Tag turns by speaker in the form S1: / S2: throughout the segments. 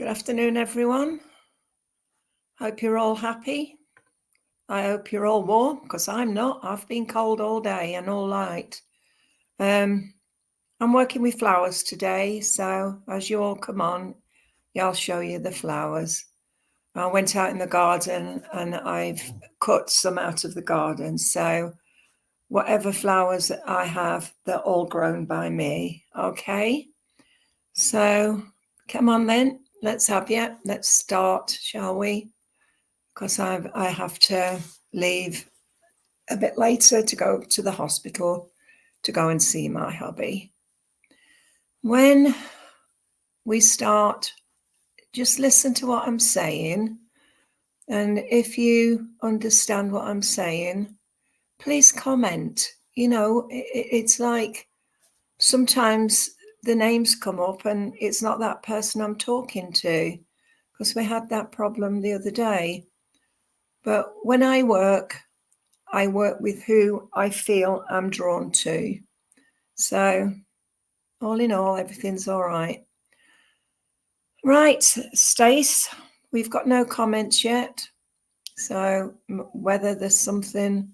S1: Good afternoon, everyone. Hope you're all happy. I hope you're all warm, because I'm not. I've been cold all day and all night. I'm working with flowers today, so as you all come on, I'll show you the flowers. I went out in the garden and I've cut some out of the garden, so whatever flowers that I have, they're all grown by me. Okay, so come on then. Let's start, shall we? Because I have to leave a bit later to go to the hospital to go and see my hubby. When we start, just listen to what I'm saying. And if you understand what I'm saying, please comment. You know, it's like sometimes the names come up and it's not that person I'm talking to, because we had that problem the other day. But when I work with who I feel I'm drawn to. So all in all, everything's all right. Right, Stace, we've got no comments yet. So whether there's something,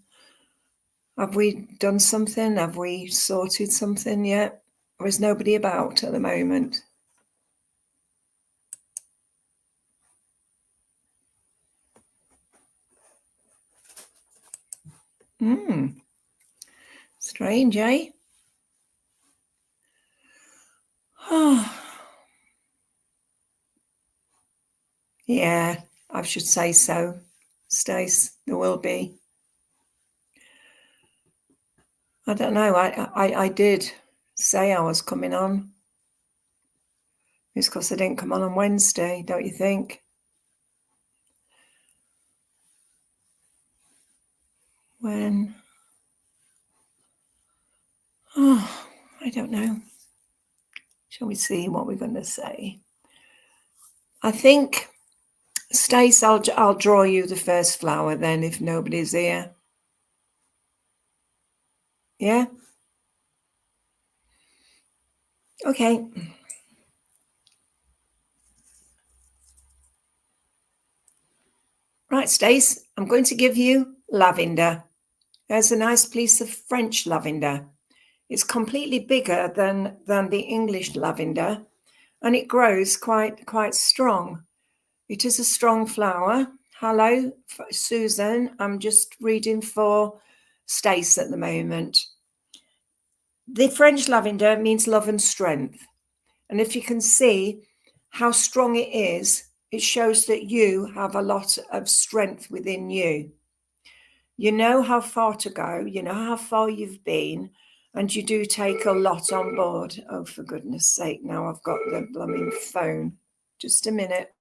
S1: have we done something? Have we sorted something yet? Or is nobody about at the moment? Strange, eh? Yeah, I should say so. Stace, there will be. I don't know. I did say I was coming on. It's because I didn't come on Wednesday, don't you think? When? Oh, I don't know. Shall we see what we're going to say? I think, Stace, I'll draw you the first flower then if nobody's here. Yeah? Okay. Right, Stace, I'm going to give you lavender. There's a nice piece of French lavender. It's completely bigger than the English lavender, and it grows quite strong. It is a strong flower. Hello, Susan. I'm just reading for Stace at the moment. The French lavender means love and strength. And if you can see how strong it is, it shows that you have a lot of strength within you. You know how far to go, you know how far you've been, and you do take a lot on board. Oh, for goodness sake, now I've got the blooming phone. Just a minute.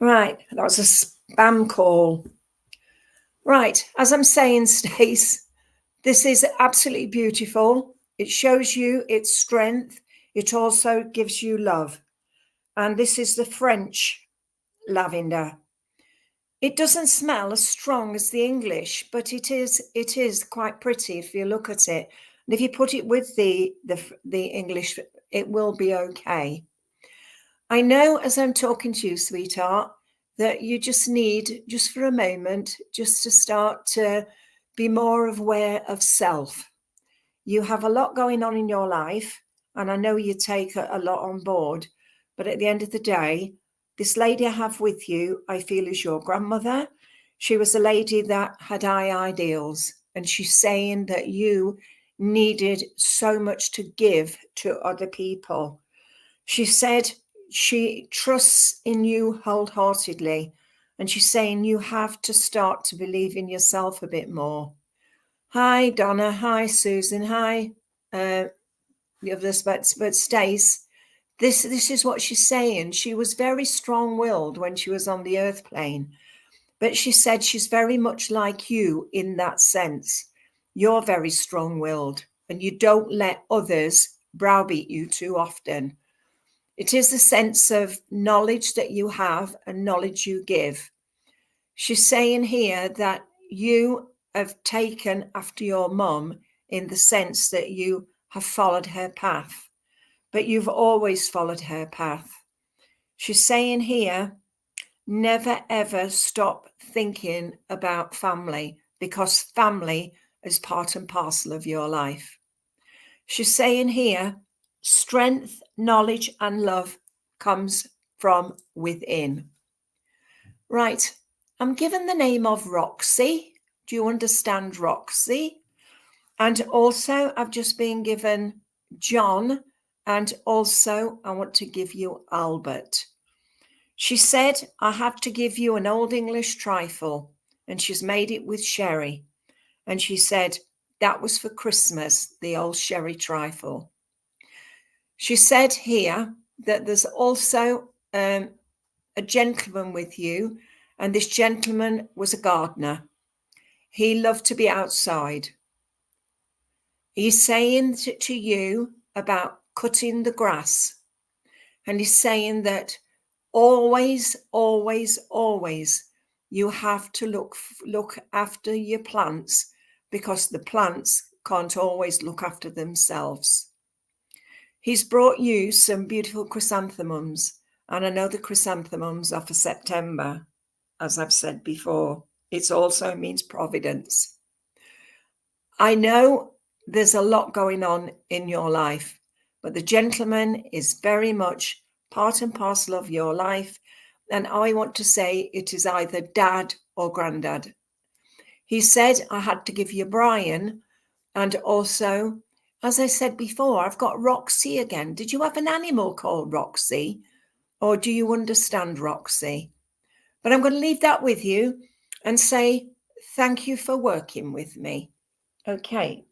S1: Right, that was a spam call. Right, as I'm saying, Stace, this is absolutely beautiful. It shows you its strength. It also gives you love. And this is the French lavender. It doesn't smell as strong as the English, but it is quite pretty if you look at it. And if you put it with the English, it will be okay. I know as I'm talking to you, sweetheart, that you just need, just for a moment, just to start to be more aware of self. You have a lot going on in your life, and I know you take a lot on board, but at the end of the day, this lady I have with you, I feel is your grandmother. She was a lady that had high ideals, and she's saying that you needed so much to give to other people. She said she trusts in you wholeheartedly, and she's saying you have to start to believe in yourself a bit more. Hi, Donna. Hi, Susan. Hi, the others, but Stace, This is what she's saying. She was very strong-willed when she was on the earth plane, but she said she's very much like you in that sense. You're very strong-willed and you don't let others browbeat you too often. It is the sense of knowledge that you have and knowledge you give. She's saying here that you have taken after your mum in the sense that you have followed her path, but you've always followed her path. She's saying here, never ever stop thinking about family, because family is part and parcel of your life. She's saying here, strength, knowledge, and love comes from within. Right, I'm given the name of Roxy. Do you understand Roxy? And also, I've just been given John, and also I want to give you Albert. She said, I have to give you an Old English trifle, and she's made it with sherry. And she said, that was for Christmas, the old sherry trifle. She said here that there's also a gentleman with you, and this gentleman was a gardener. He loved to be outside. He's saying to you about cutting the grass, and he's saying that always, always, always you have to look after your plants, because the plants can't always look after themselves. He's brought you some beautiful chrysanthemums, and I know the chrysanthemums are for September, as I've said before. It also means providence. I know there's a lot going on in your life, but the gentleman is very much part and parcel of your life. And I want to say it is either dad or granddad. He said I had to give you Brian. And also, as I said before, I've got Roxy again. Did you have an animal called Roxy? Or do you understand Roxy? But I'm going to leave that with you and say thank you for working with me. Okay.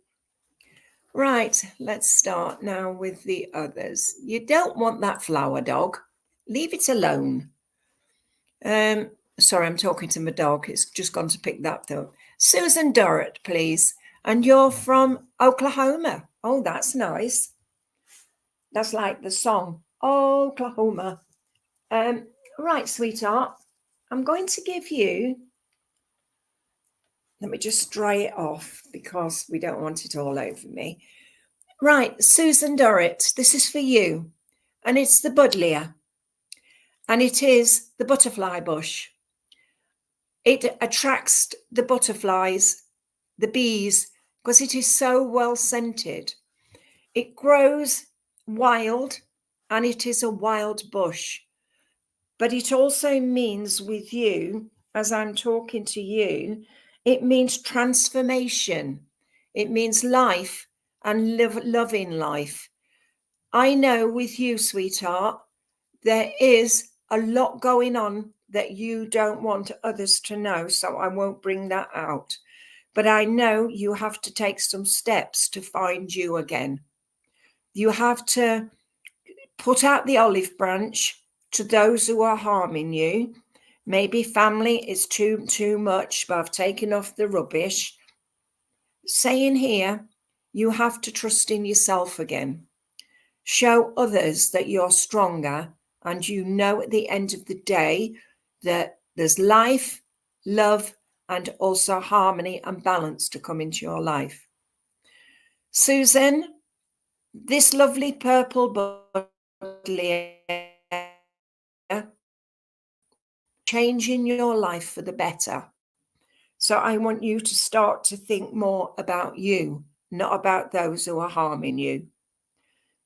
S1: Right, let's start now with the others. You don't want that flower dog. Leave it alone. Sorry, I'm talking to my dog. It's just gone to pick that up. Susan Dorrit, please. And you're from Oklahoma. Oh, that's nice. That's like the song, Oklahoma. Right, sweetheart. I'm going to give you, let me just dry it off because we don't want it all over me. Right, Susan Dorrit, this is for you. And it's the buddleia. And it is the butterfly bush. It attracts the butterflies, the bees, because it is so well scented. It grows wild and it is a wild bush. But it also means with you, as I'm talking to you, it means transformation. It means life and loving life. I know with you, sweetheart, there is a lot going on that you don't want others to know, so I won't bring that out. But I know you have to take some steps to find you again. You have to put out the olive branch to those who are harming you. Maybe family is too much, but I've taken off the rubbish. Saying here, you have to trust in yourself again. Show others that you're stronger, and you know at the end of the day that there's life, love, and also harmony and balance to come into your life. Susan, this lovely purple buddleia, changing your life for the better. So I want you to start to think more about you, not about those who are harming you.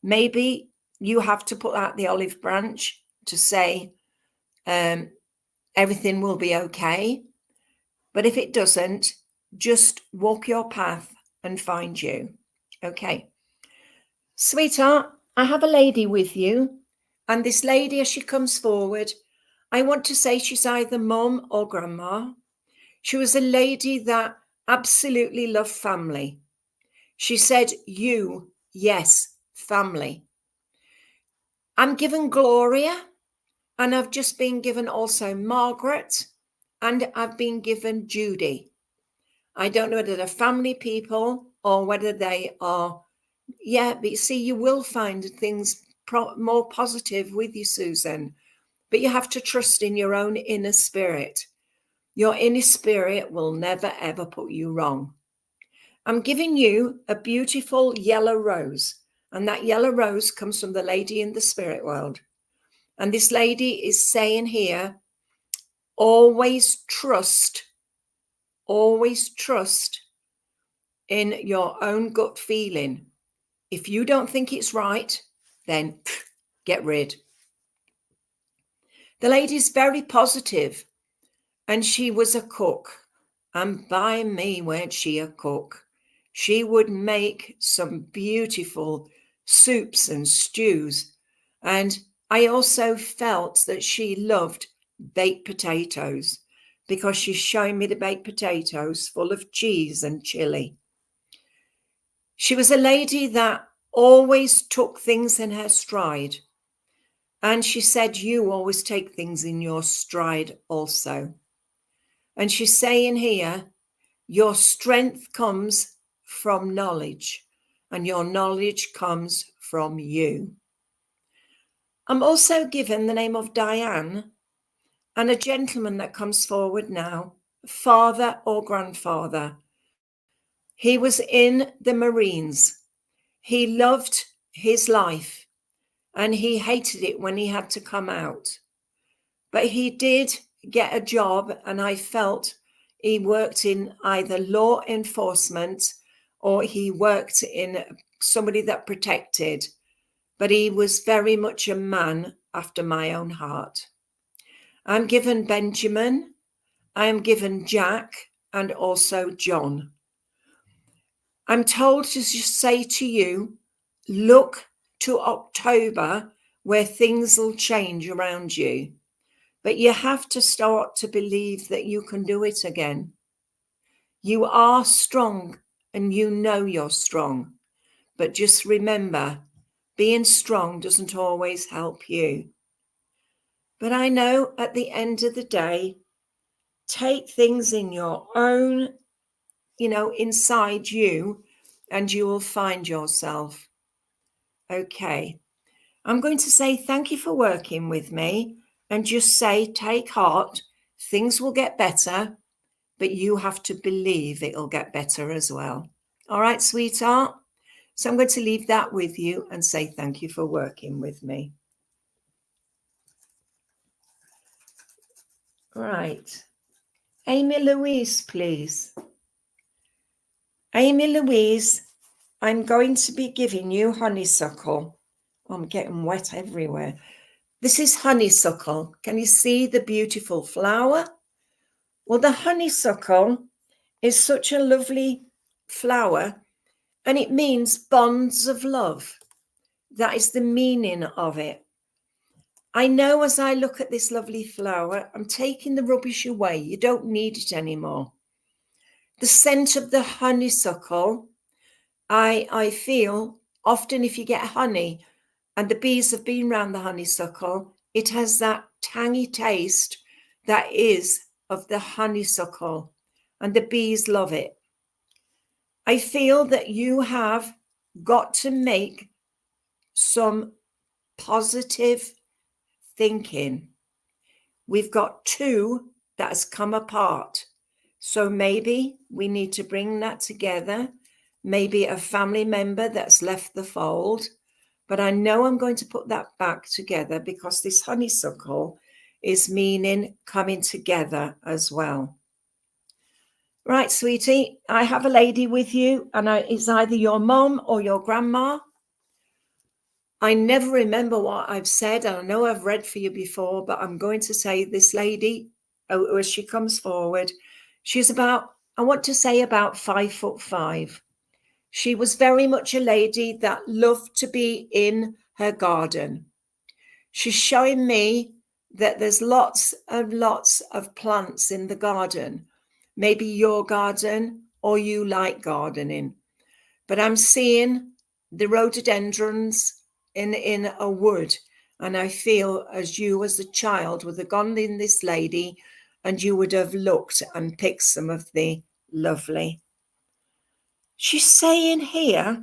S1: Maybe you have to put out the olive branch to say everything will be okay. But if it doesn't, just walk your path and find you. Okay. Sweetheart, I have a lady with you. And this lady, as she comes forward, I want to say she's either mum or grandma. She was a lady that absolutely loved family. She said, you, yes, family. I'm given Gloria, and I've just been given also Margaret, and I've been given Judy. I don't know whether they're family people or whether they are, yeah, but you see, you will find things more positive with you, Susan, but you have to trust in your own inner spirit. Your inner spirit will never, ever put you wrong. I'm giving you a beautiful yellow rose, and that yellow rose comes from the lady in the spirit world. And this lady is saying here, always trust in your own gut feeling. If you don't think it's right, then get rid. The lady's very positive, and she was a cook. And by me, weren't she a cook? She would make some beautiful soups and stews. And I also felt that she loved baked potatoes, because she's showing me the baked potatoes full of cheese and chili. She was a lady that always took things in her stride. And she said, you always take things in your stride also. And she's saying here, your strength comes from knowledge, and your knowledge comes from you. I'm also given the name of Diane, and a gentleman that comes forward now, father or grandfather. He was in the Marines. He loved his life, and he hated it when he had to come out. But he did get a job, and I felt he worked in either law enforcement or he worked in somebody that protected. But he was very much a man after my own heart. I'm given Benjamin, I am given Jack, and also John. I'm told to just say to you, look to October where things will change around you. But you have to start to believe that you can do it again. You are strong, and you know you're strong. But just remember, being strong doesn't always help you. But I know at the end of the day, take things in your own, inside you, and you will find yourself. Okay. I'm going to say thank you for working with me, and just say, take heart, things will get better, but you have to believe it'll get better as well. All right, sweetheart? So I'm going to leave that with you and say thank you for working with me. Right. Amy Louise, please. Amy Louise, I'm going to be giving you honeysuckle. I'm getting wet everywhere. This is honeysuckle. Can you see the beautiful flower? Well, the honeysuckle is such a lovely flower, and it means bonds of love. That is the meaning of it. I know as I look at this lovely flower, I'm taking the rubbish away. You don't need it anymore. The scent of the honeysuckle, I feel often if you get honey and the bees have been around the honeysuckle, it has that tangy taste that is of the honeysuckle, and the bees love it. I feel that you have got to make some positive thinking. We've got two that has come apart. So maybe we need to bring that together. Maybe a family member that's left the fold. But I know I'm going to put that back together, because this honeysuckle is meaning coming together as well. Right, sweetie, I have a lady with you, and it's either your mom or your grandma. I never remember what I've said. I know I've read for you before, but I'm going to say this lady, as she comes forward, she's about 5'5". She was very much a lady that loved to be in her garden. She's showing me that there's lots of plants in the garden. Maybe your garden, or you like gardening. But I'm seeing the rhododendrons in a wood, And I feel as you as a child would have gone in this lady and you would have looked and picked some of the lovely. She's saying here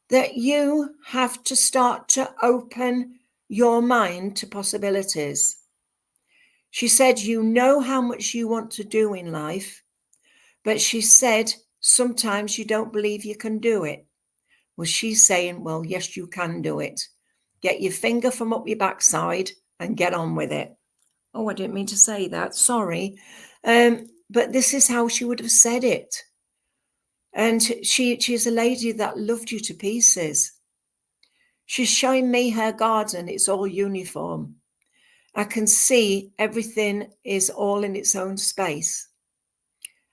S1: that you have to start to open your mind to possibilities. She said, you know how much you want to do in life, but she said, sometimes you don't believe you can do it. Well, she's saying, well, yes, you can do it. Get your finger from up your backside and get on with it. Oh, I didn't mean to say that. Sorry. But this is how she would have said it. And she's a lady that loved you to pieces. She's showing me her garden. It's all uniform. I can see everything is all in its own space.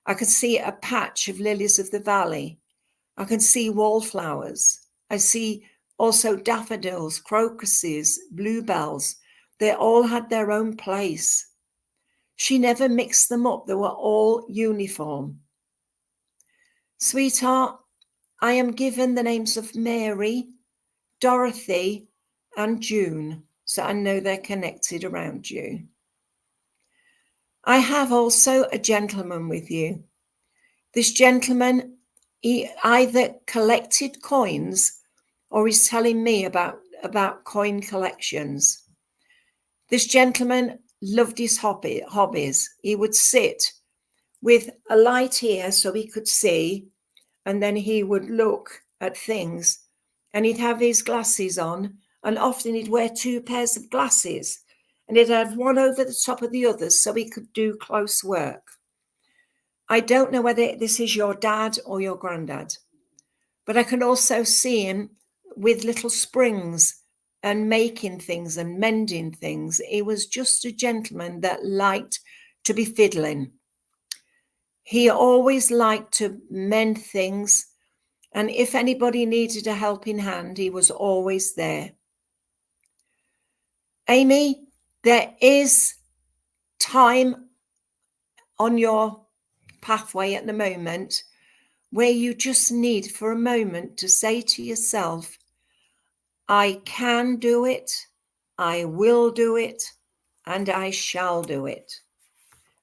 S1: I can see a patch of lilies of the valley. I can see wallflowers. I see also daffodils, crocuses, bluebells. They all had their own place. She never mixed them up. They were all uniform. Sweetheart, I am given the names of Mary, Dorothy, and June, so I know they're connected around you. I have also a gentleman with you. This gentleman, he either collected coins or he's telling me about coin collections. This gentleman loved his hobbies. He would sit with a light here so he could see, and then he would look at things, and he'd have his glasses on, and often he'd wear two pairs of glasses, and he'd have one over the top of the others so he could do close work. I don't know whether this is your dad or your granddad, but I can also see him with little springs and making things and mending things. He was just a gentleman that liked to be fiddling. He always liked to mend things, and if anybody needed a helping hand, he was always there. Amy, there is time on your pathway at the moment where you just need for a moment to say to yourself, I can do it, I will do it, and I shall do it.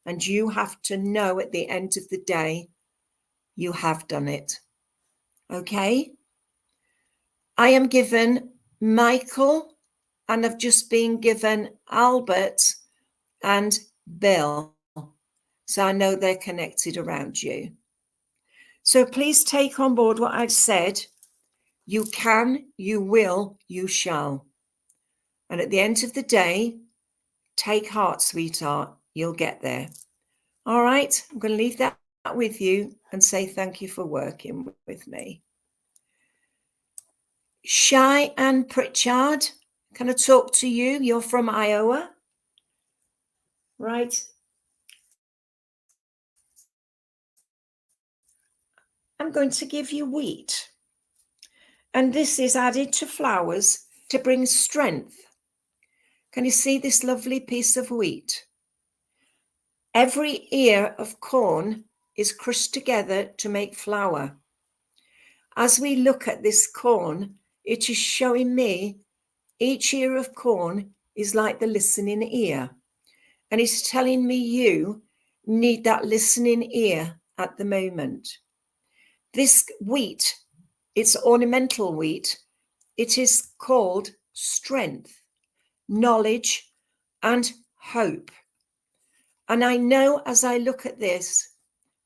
S1: And you have to know at the end of the day, you have done it. Okay? I am given Michael, and I've just been given Albert and Bill. So I know they're connected around you. So please take on board what I've said. You can, you will, you shall. And at the end of the day, take heart, sweetheart. You'll get there. All right. I'm going to leave that with you and say thank you for working with me. Shy and Pritchard, can I talk to you? You're from Iowa, right? I'm going to give you wheat. And this is added to flowers to bring strength. Can you see this lovely piece of wheat? Every ear of corn is crushed together to make flour. As we look at this corn, it is showing me each ear of corn is like the listening ear. And it's telling me you need that listening ear at the moment. This wheat, it's ornamental wheat. It is called strength, knowledge, and hope. And I know as I look at this,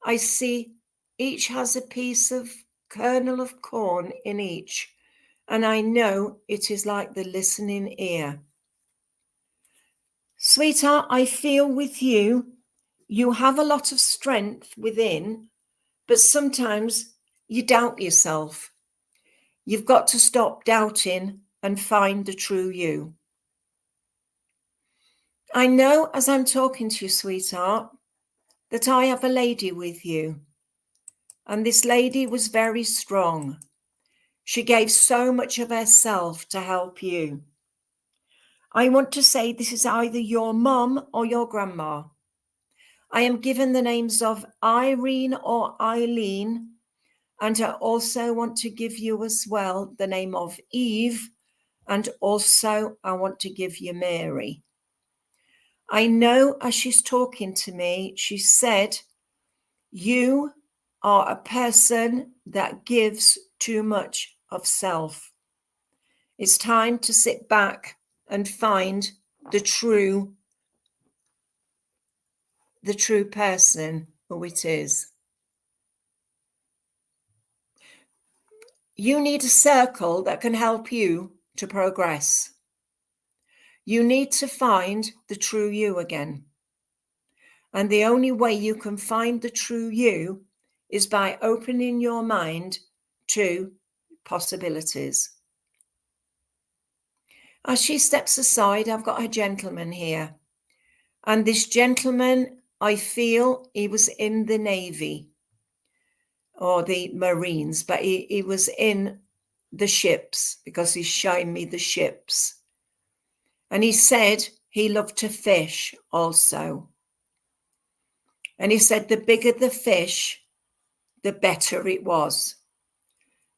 S1: I see each has a piece of kernel of corn in each. And I know it is like the listening ear. Sweetheart, I feel with you, you have a lot of strength within, but sometimes you doubt yourself. You've got to stop doubting and find the true you. I know as I'm talking to you, sweetheart, that I have a lady with you. And this lady was very strong. She gave so much of herself to help you. I want to say this is either your mum or your grandma. I am given the names of Irene or Eileen, and I also want to give you as well the name of Eve And also I want to give you Mary. I know as she's talking to me, she said, you are a person that gives too much of self. It's time to sit back and find the true person who it is. You need a circle that can help you to progress. You need to find the true you again. And the only way you can find the true you is by opening your mind to possibilities. As she steps aside, I've got a gentleman here. And this gentleman, I feel he was in the Navy or the Marines, but he was in the ships because he's showing me the ships. And he said he loved to fish also. And he said the bigger the fish, the better it was.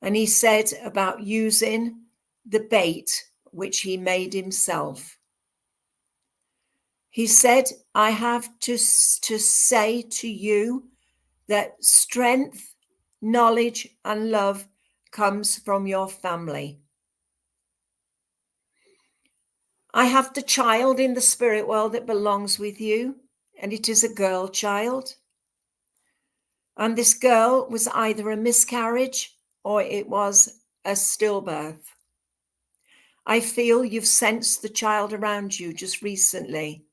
S1: And he said about using the bait which he made himself. He said, I have to say to you that strength, knowledge, and love comes from your family. I have the child in the spirit world that belongs with you, and it is a girl child. And this girl was either a miscarriage or it was a stillbirth. I feel you've sensed the child around you just recently.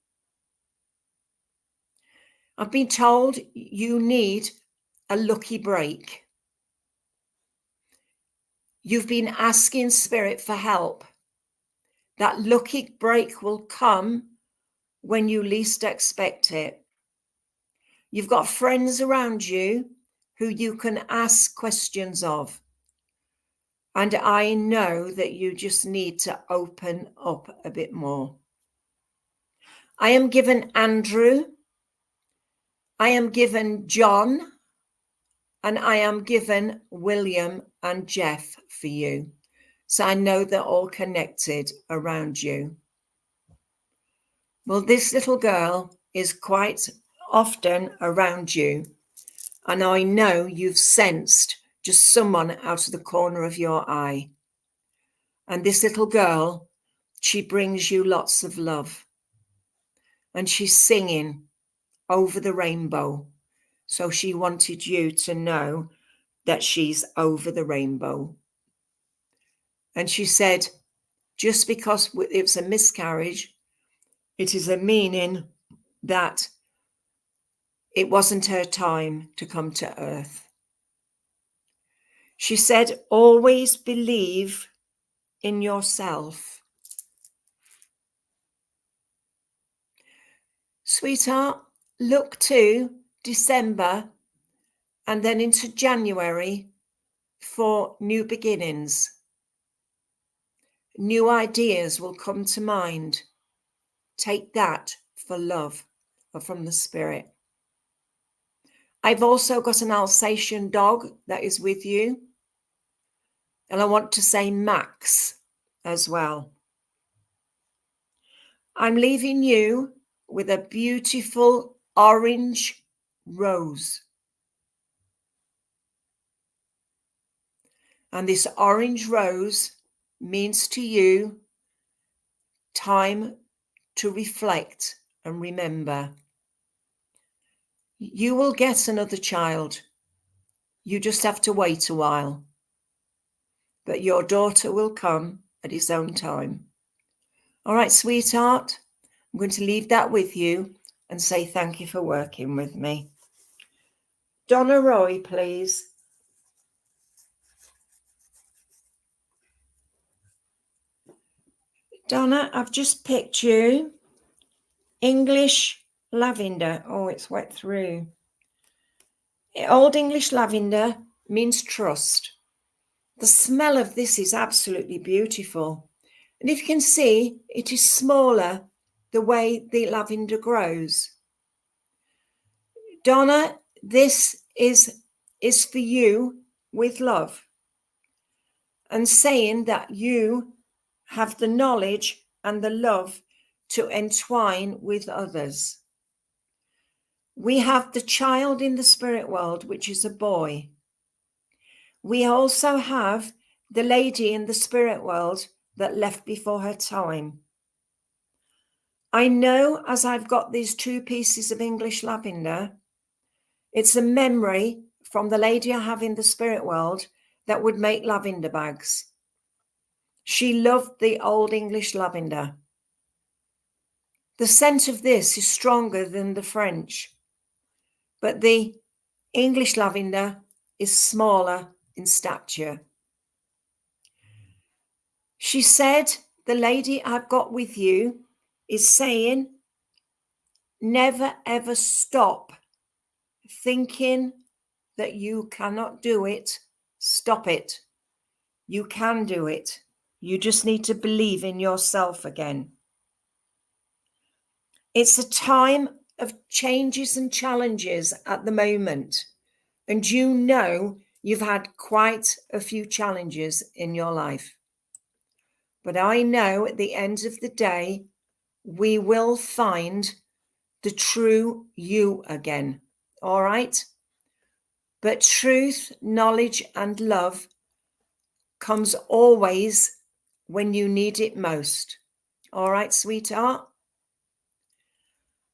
S1: I've been told you need a lucky break. You've been asking spirit for help. That lucky break will come when you least expect it. You've got friends around you who you can ask questions of. And I know that you just need to open up a bit more. I am given Andrew. I am given John. And I am given William and Jeff for you. So I know they're all connected around you. Well, this little girl is quite often around you. And I know you've sensed just someone out of the corner of your eye. And this little girl, she brings you lots of love. And she's singing over the rainbow. So she wanted you to know that she's over the rainbow. And she said, just because it's a miscarriage, it is a meaning that it wasn't her time to come to earth. She said, always believe in yourself. Sweetheart, look to December and then into January for new beginnings. New ideas will come to mind. Take that for love or from the spirit. I've also got an Alsatian dog that is with you. And I want to say Max as well. I'm leaving you with a beautiful orange rose. And this orange rose means to you time to reflect and remember. You will get another child. You just have to wait a while. But your daughter will come at its own time. All right, sweetheart, I'm going to leave that with you and say thank you for working with me. Donna Roy, please. Donna, I've just picked you English lavender. Oh, it's wet through. Old English lavender means trust. The smell of this is absolutely beautiful. And if you can see, it is smaller the way the lavender grows. Donna, this is for you with love and saying that you have the knowledge and the love to entwine with others. We have the child in the spirit world, which is a boy. We also have the lady in the spirit world that left before her time. I know, as I've got these 2 pieces of English lavender, it's a memory from the lady I have in the spirit world that would make lavender bags. She loved the old English lavender. The scent of this is stronger than the French, but the English lavender is smaller in stature. She said, the lady I've got with you is saying, never ever stop thinking that you cannot do it. Stop it. You can do it. You just need to believe in yourself again. It's a time of changes and challenges at the moment. And you know you've had quite a few challenges in your life. But I know at the end of the day, we will find the true you again. All right? But truth, knowledge, and love comes always when you need it most. All right, sweetheart?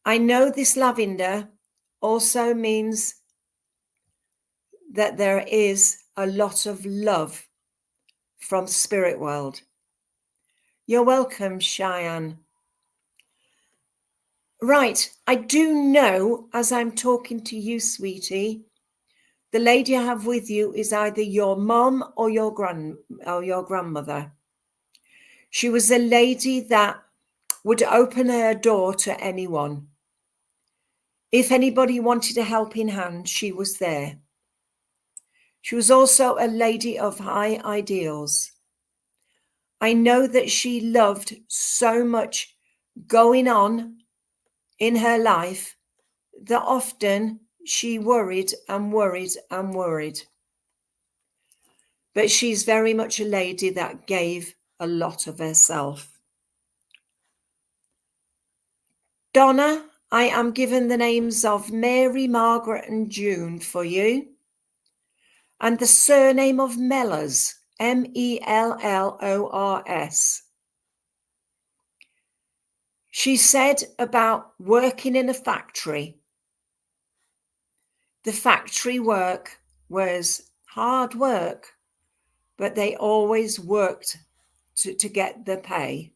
S1: I know this lavender also means that there is a lot of love from spirit world. You're welcome, Cheyenne. Right, I do know as I'm talking to you, sweetie, the lady I have with you is either your mom or your grandmother. She was a lady that would open her door to anyone. If anybody wanted a helping hand, she was there. She was also a lady of high ideals. I know that she loved so much going on in her life that often she worried and worried and worried. But she's very much a lady that gave a lot of herself. Donna, I am given the names of Mary, Margaret, and June for you. And the surname of Mellors, Mellors. She said about working in a factory. The factory work was hard work, but they always worked to get the pay.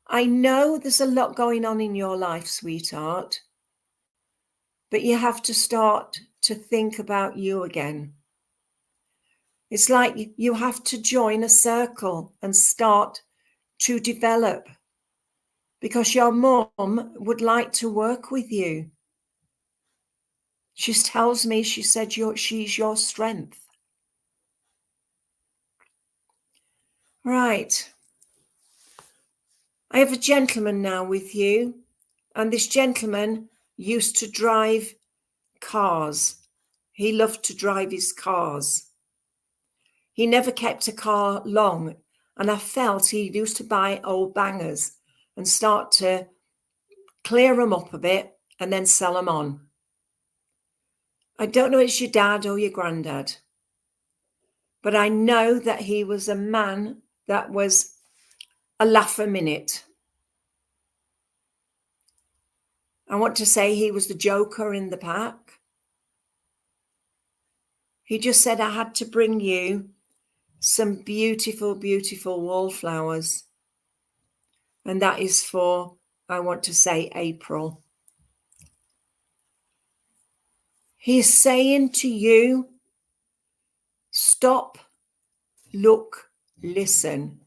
S1: I know there's a lot going on in your life, sweetheart, but you have to start to think about you again. It's like you have to join a circle and start to develop, because your mom would like to work with you. She tells me, she said she's your strength. Right. I have a gentleman now with you, and this gentleman used to drive cars. He loved to drive his cars. He never kept a car long, and I felt he used to buy old bangers and start to clear them up a bit and then sell them on. I don't know if it's your dad or your granddad, but I know that he was a man that was a laugh a minute. I want to say he was the joker in the pack. He just said, I had to bring you some beautiful, beautiful wallflowers. And that is for, I want to say, April. He's saying to you, stop, look, listen.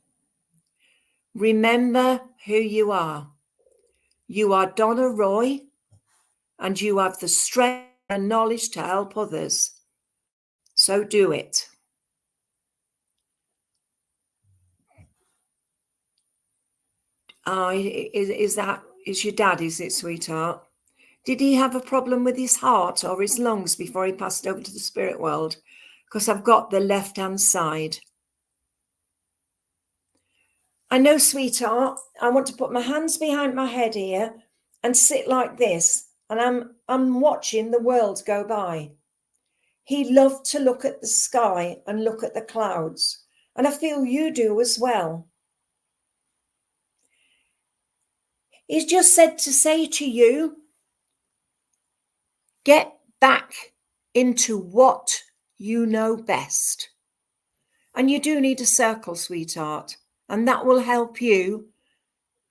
S1: Remember who you are. You are Donna Roy, and you have the strength and knowledge to help others. So do it. Is your dad, is it, sweetheart? Did he have a problem with his heart or his lungs before he passed over to the spirit world? Because I've got the left-hand side. I know, sweetheart, I want to put my hands behind my head here and sit like this, and I'm watching the world go by. He loved to look at the sky and look at the clouds, and I feel you do as well. He's just said to say to you, get back into what you know best. And you do need a circle, sweetheart, and that will help you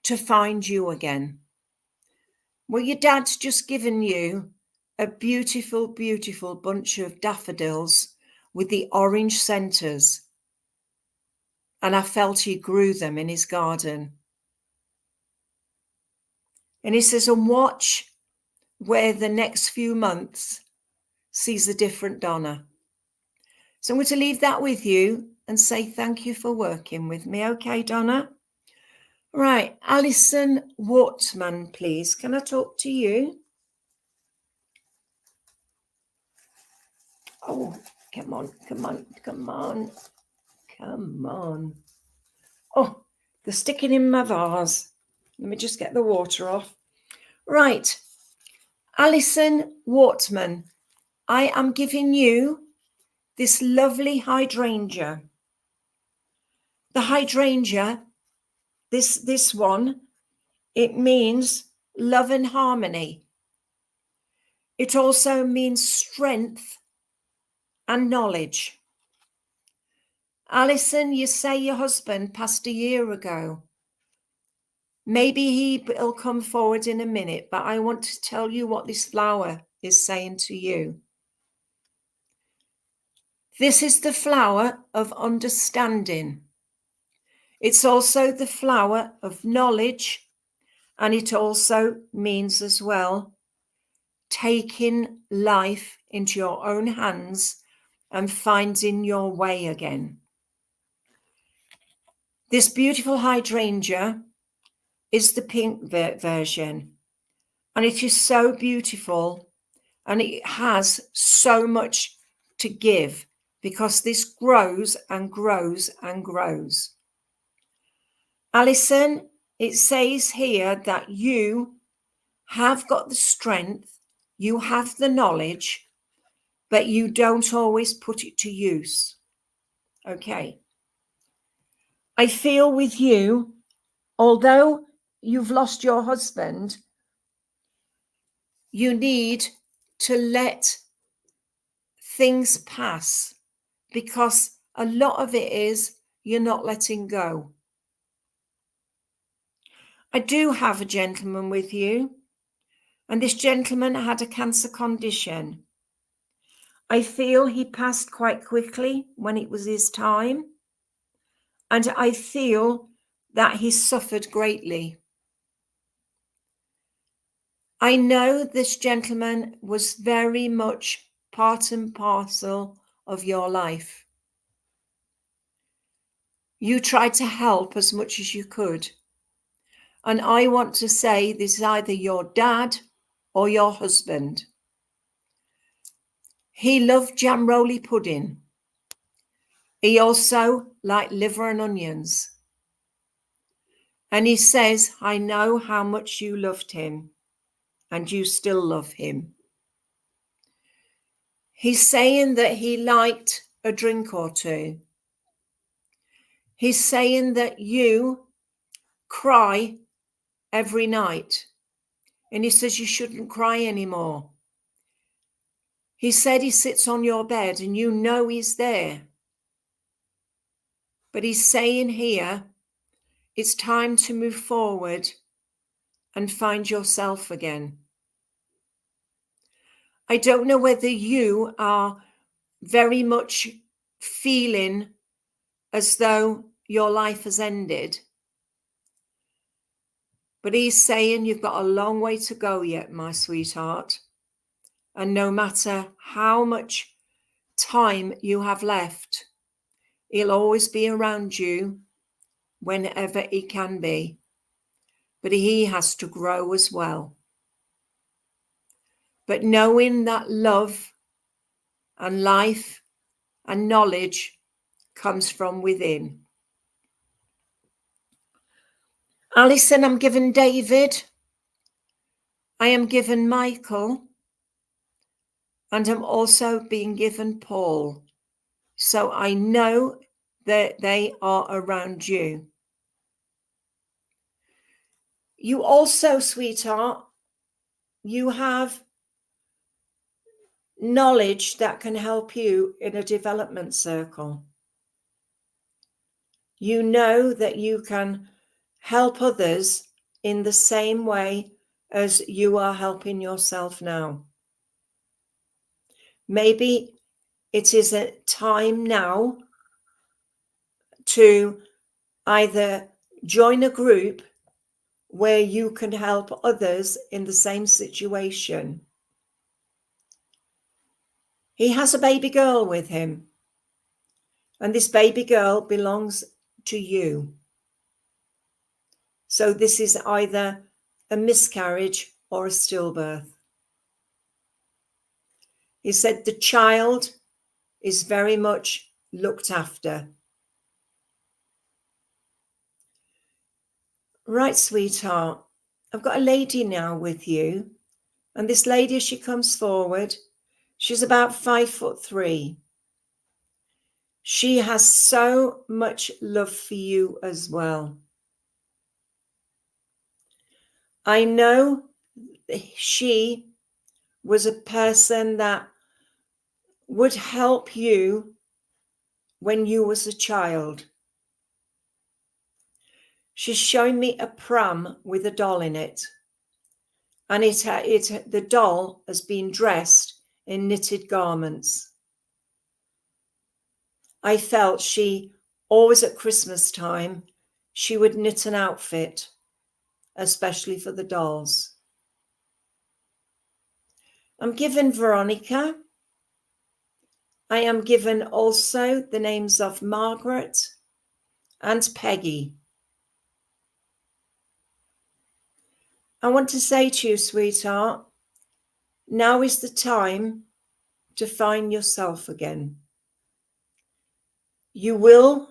S1: to find you again. Well, your dad's just given you a beautiful, beautiful bunch of daffodils with the orange centres. And I felt he grew them in his garden. And he says, and watch where the next few months sees a different Donna. So I'm going to leave that with you and say thank you for working with me. Okay, Donna? Right, Alison Wortman, please. Can I talk to you? Oh, come on, come on, come on, come on. Oh, they're sticking in my vase. Let me just get the water off. Right, Alison Wortman, I am giving you this lovely hydrangea. The hydrangea, this one, it means love and harmony. It also means strength and knowledge. Alison, you say your husband passed a year ago. Maybe he'll come forward in a minute, but I want to tell you what this flower is saying to you. This is the flower of understanding. It's also the flower of knowledge, and it also means as well taking life into your own hands and finding your way again. This beautiful hydrangea is the pink version, and it is so beautiful, and it has so much to give because this grows and grows and grows. Alison, it says here that you have got the strength, you have the knowledge, but you don't always put it to use. Okay. I feel with you, although you've lost your husband, you need to let things pass, because a lot of it is you're not letting go. I do have a gentleman with you, and this gentleman had a cancer condition. I feel he passed quite quickly when it was his time, and I feel that he suffered greatly. I know this gentleman was very much part and parcel of your life. You tried to help as much as you could. And I want to say this is either your dad or your husband. He loved jam roly pudding. He also liked liver and onions. And he says, I know how much you loved him, and you still love him. He's saying that he liked a drink or two. He's saying that you cry every night. And he says you shouldn't cry anymore. He said he sits on your bed and you know he's there. But he's saying here, it's time to move forward and find yourself again. I don't know whether you are very much feeling as though your life has ended. But he's saying you've got a long way to go yet, my sweetheart. And no matter how much time you have left, he'll always be around you whenever he can be. But he has to grow as well. But knowing that love and life and knowledge comes from within. Alison, I'm given David. I am given Michael. And I'm also being given Paul. So I know that they are around you. You also, sweetheart, you have knowledge that can help you in a development circle. You know that you can help others in the same way as you are helping yourself now. Maybe it is a time now to either join a group where you can help others in the same situation. He has a baby girl with him, and this baby girl belongs to you. So this is either a miscarriage or a stillbirth. He said the child is very much looked after. Right, sweetheart, I've got a lady now with you, and this lady, as she comes forward, she's about 5'3". She has so much love for you as well. I know she was a person that would help you when you was a child. She's showing me a pram with a doll in it, and the doll has been dressed in knitted garments. I felt she always at Christmas time, she would knit an outfit, especially for the dolls. I'm given Veronica. I am given also the names of Margaret and Peggy. I want to say to you, sweetheart, now is the time to find yourself again. You will,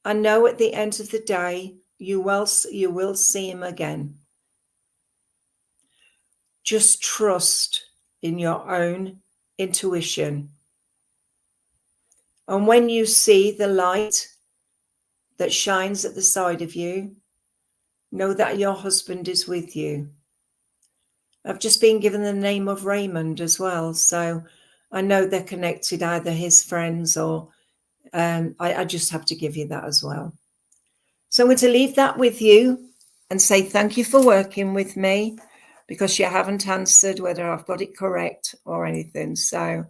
S1: I know at the end of the day, you will see him again. Just trust in your own intuition. And when you see the light that shines at the side of you, know that your husband is with you. I've just been given the name of Raymond as well, so I know they're connected, either his friends or I just have to give you that as well. So I'm going to leave that with you and say thank you for working with me, because you haven't answered whether I've got it correct or anything. So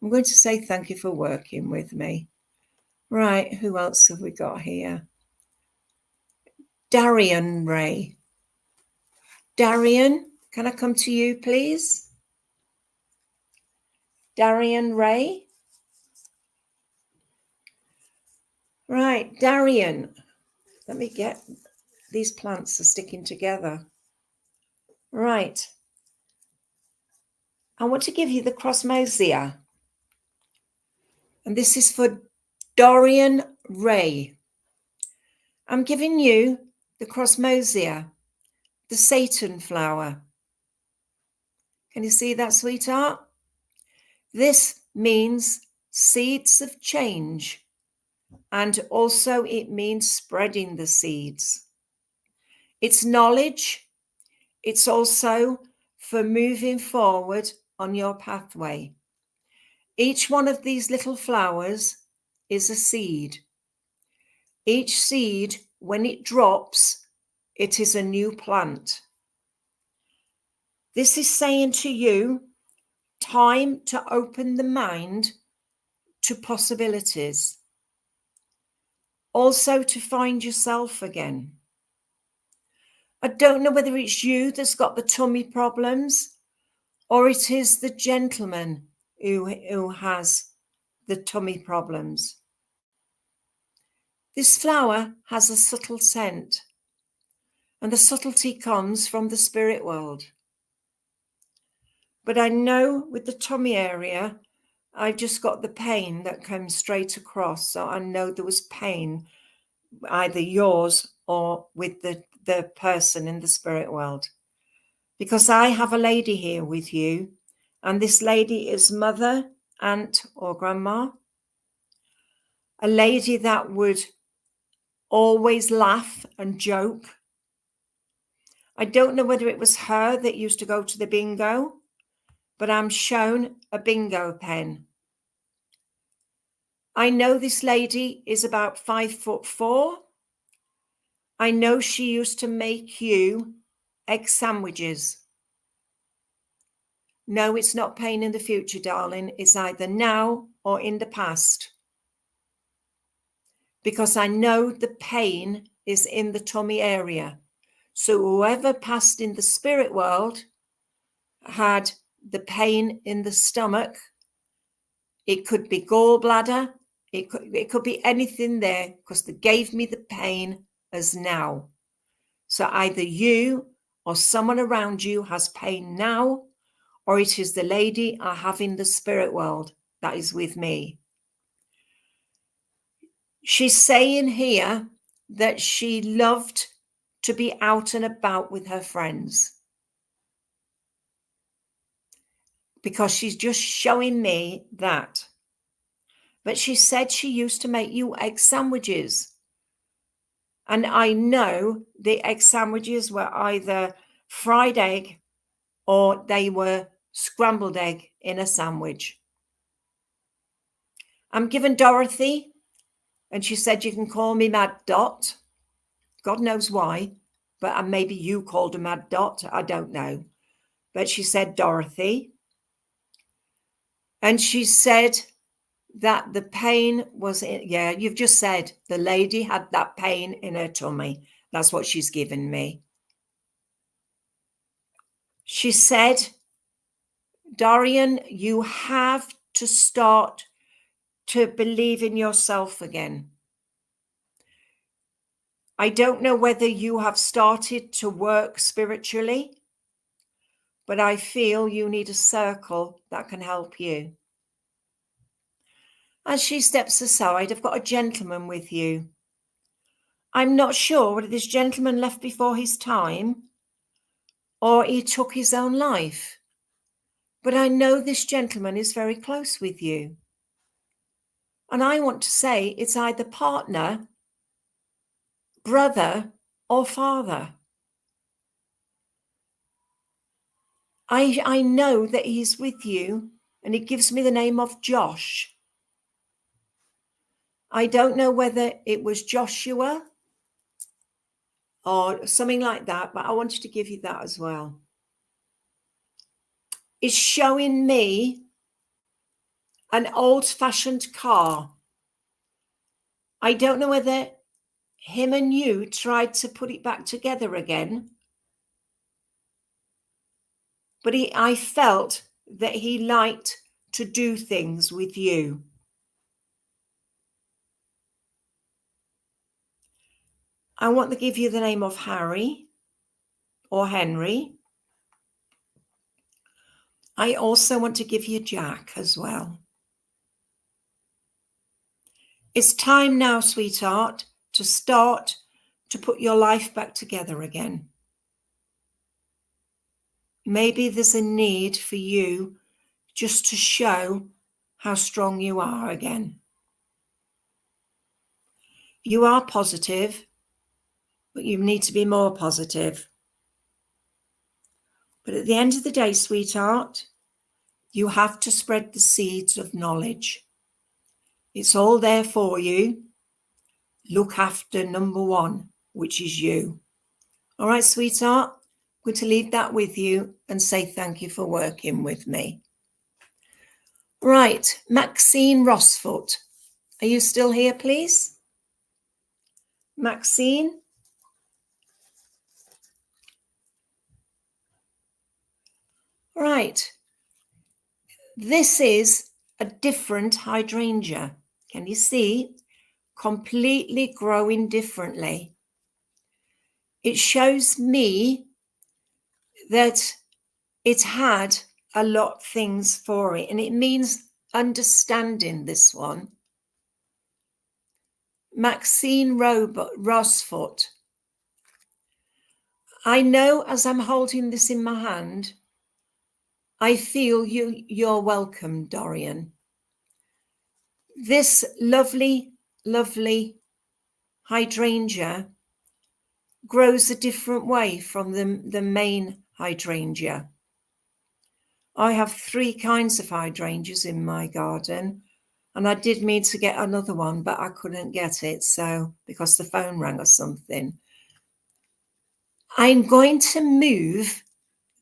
S1: I'm going to say thank you for working with me. Right, who else have we got here? Darian Ray. Darian, can I come to you, please? Darian Ray. Right, Darian. Let me get, these plants are sticking together. Right. I want to give you the Crossmosia. And this is for Dorian Ray. I'm giving you the Crossmosia, the Satan flower. Can you see that, sweetheart? This means seeds of change, and also it means spreading the seeds. It's knowledge. It's also for moving forward on your pathway. Each one of these little flowers is a seed. Each seed, when it drops, it is a new plant. This is saying to you, time to open the mind to possibilities. Also to find yourself again. I don't know whether it's you that's got the tummy problems, or it is the gentleman who has the tummy problems. This flower has a subtle scent, and the subtlety comes from the spirit world. But I know with the tummy area, I just got the pain that came straight across. So I know there was pain, either yours or with the person in the spirit world. Because I have a lady here with you, and this lady is mother, aunt, or grandma. A lady that would always laugh and joke. I don't know whether it was her that used to go to the bingo, but I'm shown a bingo pen. I know this lady is about 5'4". I know she used to make you egg sandwiches. No, it's not pain in the future, darling. It's either now or in the past. Because I know the pain is in the tummy area. So whoever passed in the spirit world had the pain in the stomach. It could be gallbladder. It could be anything there, because they gave me the pain as now. So either you or someone around you has pain now, or it is the lady I have in the spirit world that is with me. She's saying here that she loved to be out and about with her friends, because she's just showing me that. But she said she used to make you egg sandwiches. And I know the egg sandwiches were either fried egg or they were scrambled egg in a sandwich. I'm given Dorothy, and she said you can call me Mad Dot. God knows why, but maybe you called her Mad Dot. I don't know. But she said Dorothy. And she said that the pain was, yeah, you've just said the lady had that pain in her tummy. That's what she's given me. She said, Dorian, you have to start to believe in yourself again. I don't know whether you have started to work spiritually, but I feel you need a circle that can help you. As she steps aside, I've got a gentleman with you. I'm not sure whether this gentleman left before his time or he took his own life, but I know this gentleman is very close with you. And I want to say it's either partner, brother, or father. I know that he's with you, and he gives me the name of Josh. I don't know whether it was Joshua or something like that, but I wanted to give you that as well. It's showing me an old-fashioned car. I don't know whether him and you tried to put it back together again, but I felt that he liked to do things with you. I want to give you the name of Harry or Henry. I also want to give you Jack as well. It's time now, sweetheart, to start to put your life back together again. Maybe there's a need for you just to show how strong you are again. You are positive, but you need to be more positive. But at the end of the day, sweetheart, you have to spread the seeds of knowledge. It's all there for you. Look after number one, which is you. All right, sweetheart, I'm going to leave that with you and say thank you for working with me. Right, Maxine Rossfoot, are you still here, please? Maxine? Right, this is a different hydrangea. Can you see? Completely growing differently. It shows me that it had a lot of things for it, and it means understanding this one. Maxine Rossfoot, I know as I'm holding this in my hand, I feel you're welcome, Dorian. This lovely, lovely hydrangea grows a different way from the main hydrangea. I have 3 kinds of hydrangeas in my garden, and I did mean to get another one, but I couldn't get it, so because the phone rang or something. I'm going to move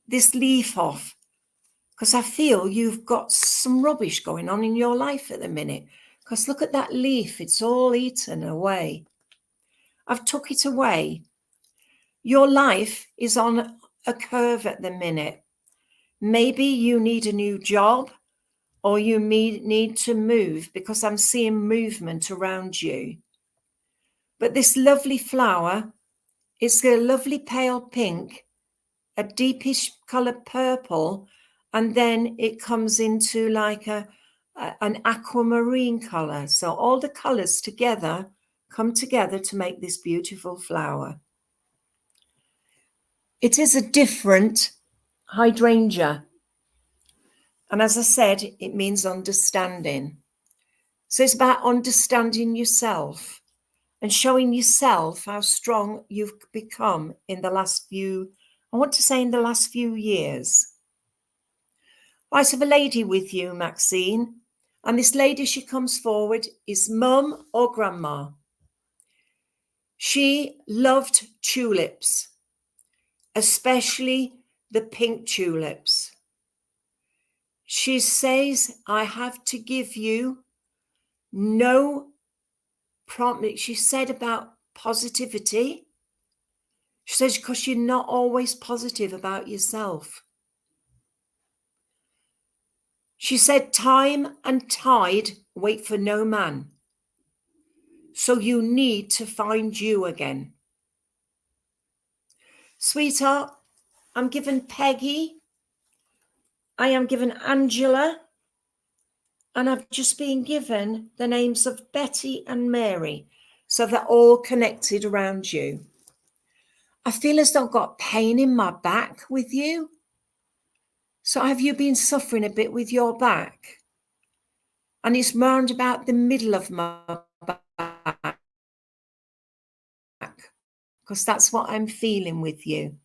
S1: this leaf off because I feel you've got some rubbish going on in your life at the minute. Because look at that leaf, it's all eaten away. I've took it away. Your life is on a curve at the minute. Maybe you need a new job, or you need to move, because I'm seeing movement around you. But this lovely flower, it's a lovely pale pink, a deepish colored purple, and then it comes into like an aquamarine color. So all the colors together come together to make this beautiful flower. It is a different hydrangea. And as I said, it means understanding. So it's about understanding yourself and showing yourself how strong you've become in the last few, I want to say in the last few years. I have a lady with you, Maxine, and this lady, she comes forward, is mum or grandma. She loved tulips, especially the pink tulips. She says, I have to give you no promise. She said about positivity. She says, because you're not always positive about yourself. She said, time and tide wait for no man. So you need to find you again. Sweetheart, I'm given Peggy. I am given Angela. And I've just been given the names of Betty and Mary. So they're all connected around you. I feel as though I've got pain in my back with you. So have you been suffering a bit with your back? And it's round about the middle of my back, because that's what I'm feeling with you.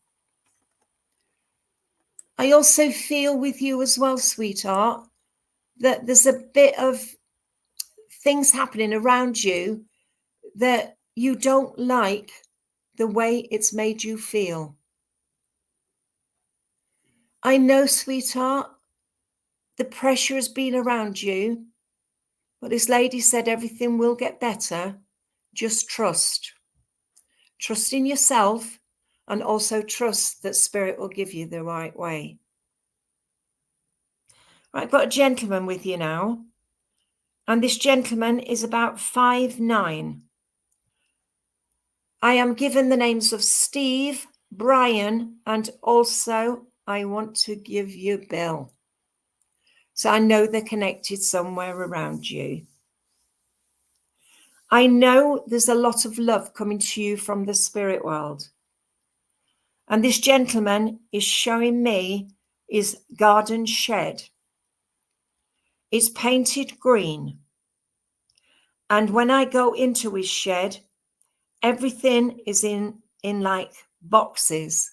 S1: I also feel with you as well, sweetheart, that there's a bit of things happening around you that you don't like the way it's made you feel. I know, sweetheart, the pressure has been around you, but this lady said everything will get better. Just trust. Trust in yourself, and also trust that Spirit will give you the right way. Right, I've got a gentleman with you now, and this gentleman is about 5'9". I am given the names of Steve, Brian, and also I want to give you Bill. So I know they're connected somewhere around you. I know there's a lot of love coming to you from the spirit world. And this gentleman is showing me his garden shed. It's painted green. And when I go into his shed, everything is in like boxes.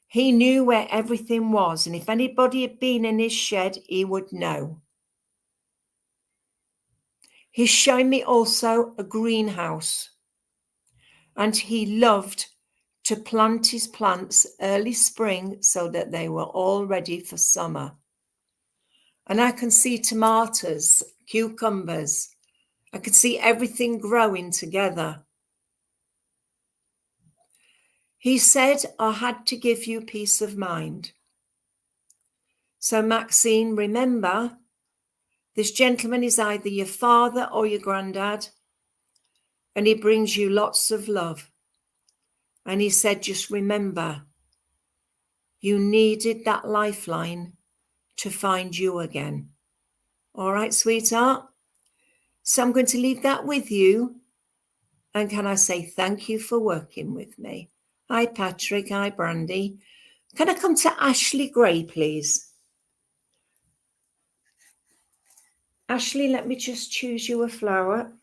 S1: He knew where everything was. And if anybody had been in his shed, he would know. He's showing me also a greenhouse. And he loved to plant his plants early spring so that they were all ready for summer. And I can see tomatoes, cucumbers. I could see everything growing together. He said, I had to give you peace of mind. So Maxine, remember, this gentleman is either your father or your granddad, and he brings you lots of love. And he said, just remember, you needed that lifeline to find you again. All right, sweetheart? So I'm going to leave that with you. And can I say thank you for working with me? Hi, Patrick. Hi, Brandy. Can I come to Ashley Gray, please? Ashley, let me just choose you a flower.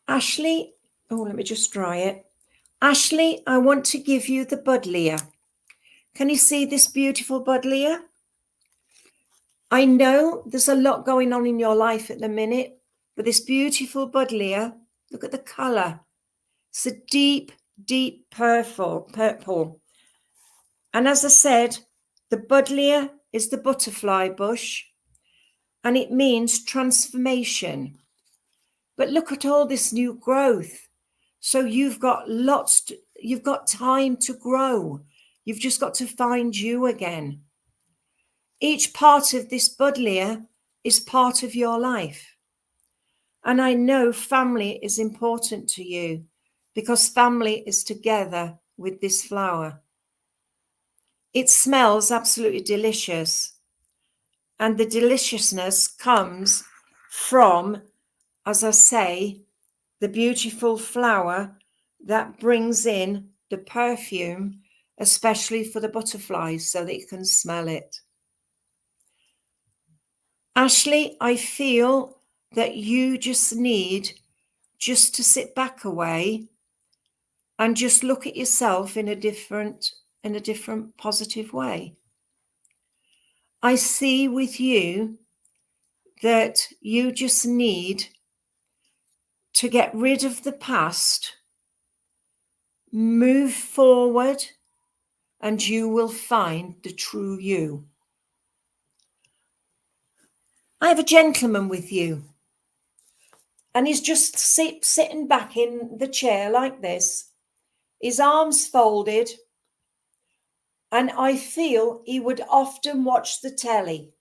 S1: Ashley, oh, let me just dry it. Ashley, I want to give you the buddleia. Can you see this beautiful buddleia? I know there's a lot going on in your life at the minute, but this beautiful buddleia, look at the colour. It's a deep, deep purple. And as I said, the buddleia is the butterfly bush, and it means transformation. But look at all this new growth. So you've got you've got time to grow. You've just got to find you again. Each part of this buddleia is part of your life. And I know family is important to you because family is together with this flower. It smells absolutely delicious. And the deliciousness comes from, as I say, the beautiful flower that brings in the perfume, especially for the butterflies, so that you can smell it. Ashley, I feel that you just need just to sit back away and just look at yourself in a different positive way. I see with you that you just need to get rid of the past, move forward, and you will find the true you. I have a gentleman with you, and he's just sitting back in the chair like this, his arms folded, and I feel he would often watch the telly,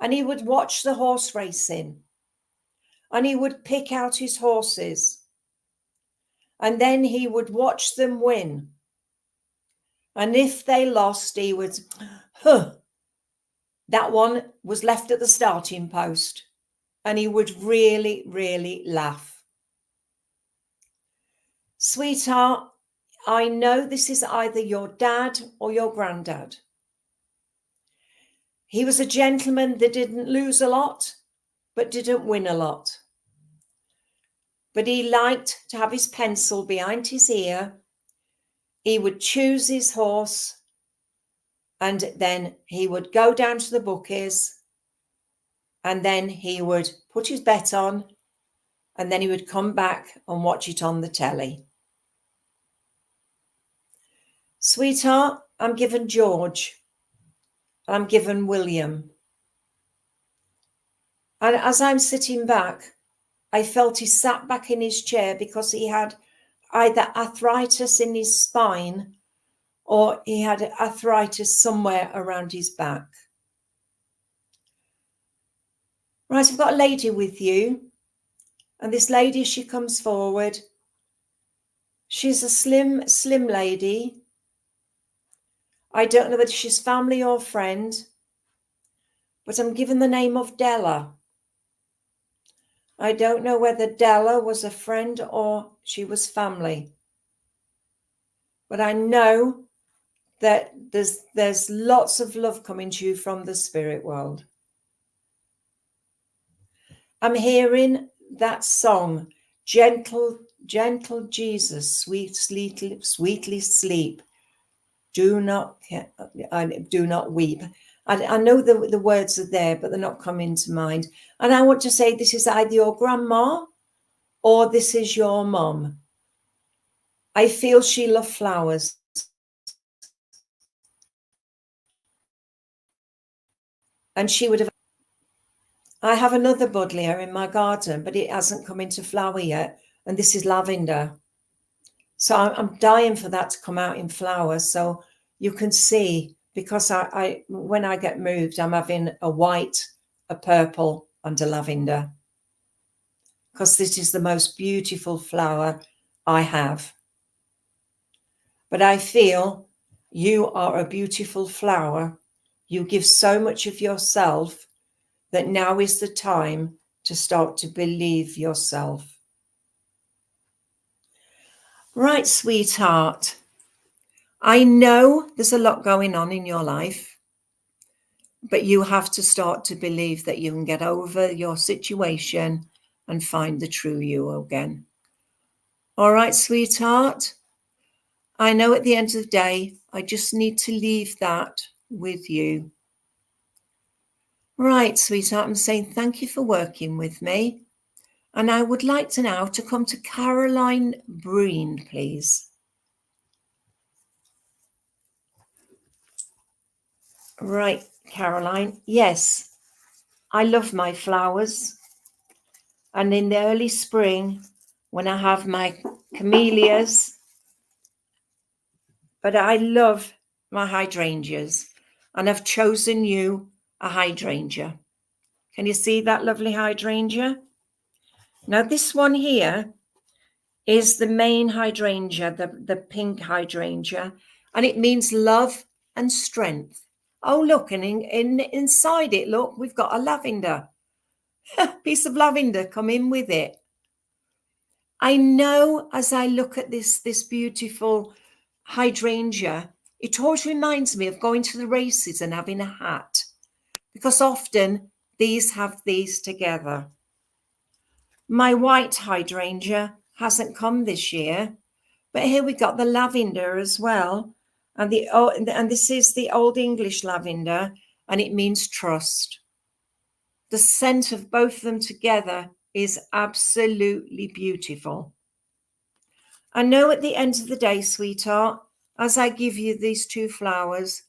S1: and he would watch the horse racing, and he would pick out his horses, and then he would watch them win. And if they lost, he would, that one was left at the starting post. And he would really, really laugh. Sweetheart, I know this is either your dad or your granddad. He was a gentleman that didn't lose a lot, but didn't win a lot. But he liked to have his pencil behind his ear. He would choose his horse, and then he would go down to the bookies, and then he would put his bet on, and then he would come back and watch it on the telly. Sweetheart, I'm given George. I'm given William. And as I'm sitting back, I felt he sat back in his chair because he had either arthritis in his spine or he had arthritis somewhere around his back. Right, I've got a lady with you. And this lady, she comes forward. She's a slim lady. I don't know whether she's family or friend, but I'm given the name of Della. I don't know whether Della was a friend or she was family. But I know that there's lots of love coming to you from the spirit world. I'm hearing that song, Gentle Jesus, sweetly sleep. Do not weep. I know the words are there, but they're not coming to mind. And I want to say this is either your grandma or this is your mum. I feel she loved flowers. And she would have. I have another buddleia in my garden, but it hasn't come into flower yet. And this is lavender. So I'm dying for that to come out in flower. So you can see, because I when I get moved, I'm having a white, a purple, and a lavender. Because this is the most beautiful flower I have. But I feel you are a beautiful flower. You give so much of yourself that now is the time to start to believe yourself. Right, sweetheart. I know there's a lot going on in your life, but you have to start to believe that you can get over your situation and find the true you again. All right, sweetheart. I know at the end of the day, I just need to leave that with you. Right, sweetheart, I'm saying thank you for working with me. And I would like to now to come to Caroline Breen, please. Right, Caroline. Yes, I love my flowers. And in the early spring, when I have my camellias, but I love my hydrangeas. And I've chosen you a hydrangea. Can you see that lovely hydrangea? Now this one here is the main hydrangea, the pink hydrangea, and it means love and strength. Oh, look, and inside it, look, we've got a lavender. Piece of lavender come in with it. I know as I look at this beautiful hydrangea, it always reminds me of going to the races and having a hat, because often these have these together. My white hydrangea hasn't come this year, but here we got the lavender as well. And this is the Old English lavender, and it means trust. The scent of both of them together is absolutely beautiful. I know at the end of the day, sweetheart, as I give you these two flowers,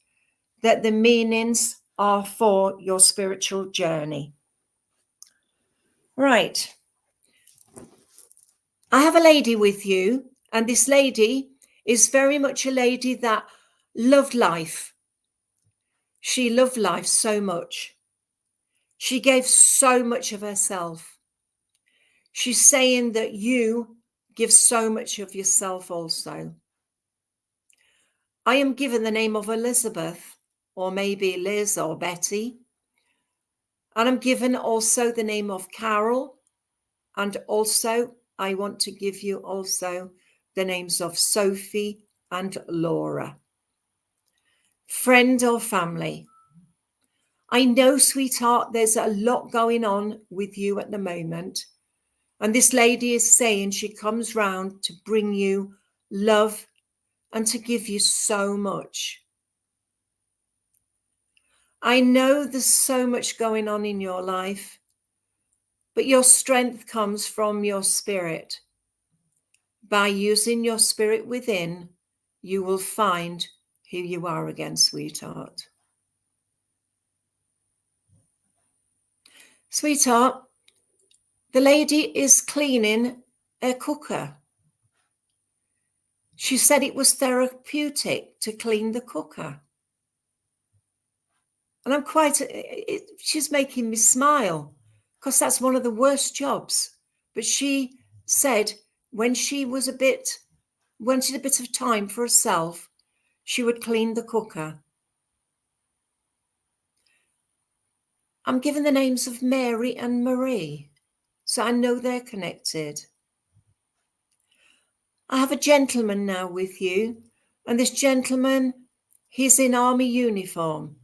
S1: that the meanings are for your spiritual journey. Right. I have a lady with you, and this lady is very much a lady that loved life. She loved life so much. She gave so much of herself. She's saying that you give so much of yourself also. I am given the name of Elizabeth, or maybe Liz or Betty. And I'm given also the name of Carol. And also, I want to give you also the names of Sophie and Laura. Friend or family. I know, sweetheart, there's a lot going on with you at the moment. And this lady is saying she comes round to bring you love and to give you so much. I know there's so much going on in your life, but your strength comes from your spirit. By using your spirit within, you will find who you are again, sweetheart. Sweetheart, the lady is cleaning a cooker. She said it was therapeutic to clean the cooker. And she's making me smile, because that's one of the worst jobs. But she said when she wanted a bit of time for herself, she would clean the cooker. I'm given the names of Mary and Marie, so I know they're connected. I have a gentleman now with you, and this gentleman, he's in army uniform.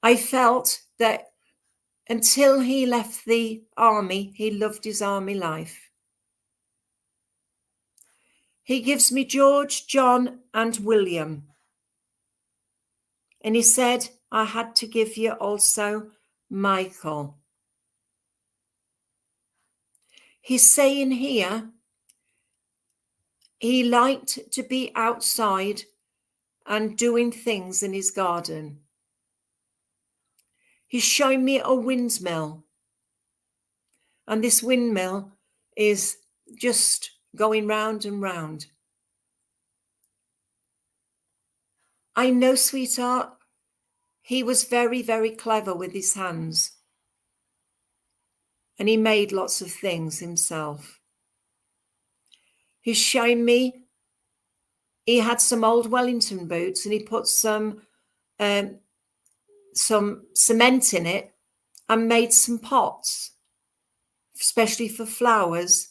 S1: I felt that until he left the army, he loved his army life. He gives me George, John, and William. And he said, I had to give you also Michael. He's saying here, he liked to be outside and doing things in his garden. He's showing me a windmill. And this windmill is just going round and round. I know, sweetheart, he was very, very clever with his hands. And he made lots of things himself. He's showing me he had some old Wellington boots and he put some cement in it and made some pots, especially for flowers,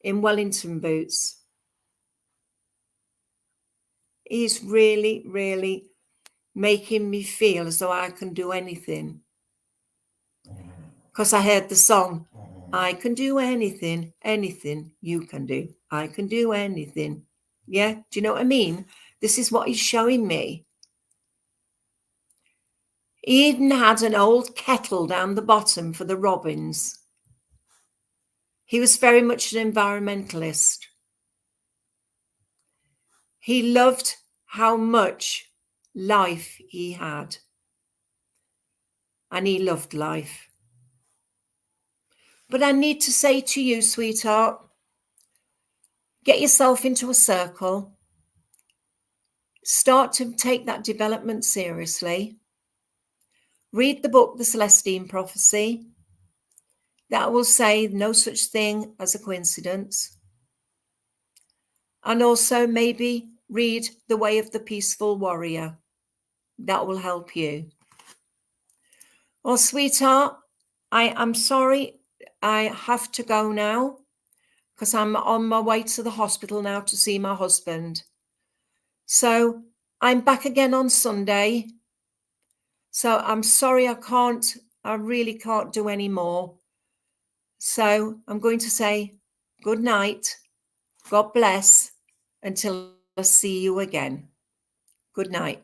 S1: in Wellington boots. He's really, really making me feel as though I can do anything. Because I heard the song, I can do anything, anything you can do. I can do anything. Yeah, do you know what I mean? This is what he's showing me. He even had an old kettle down the bottom for the robins. He was very much an environmentalist. He loved how much life he had. And he loved life. But I need to say to you, sweetheart, get yourself into a circle. Start to take that development seriously. Read the book, The Celestine Prophecy. That will say no such thing as a coincidence. And also maybe read The Way of the Peaceful Warrior. That will help you. Well, sweetheart, I am sorry I have to go now because I'm on my way to the hospital now to see my husband. So I'm back again on Sunday. So I'm sorry I really can't do any more. So I'm going to say good night. God bless until I see you again. Good night.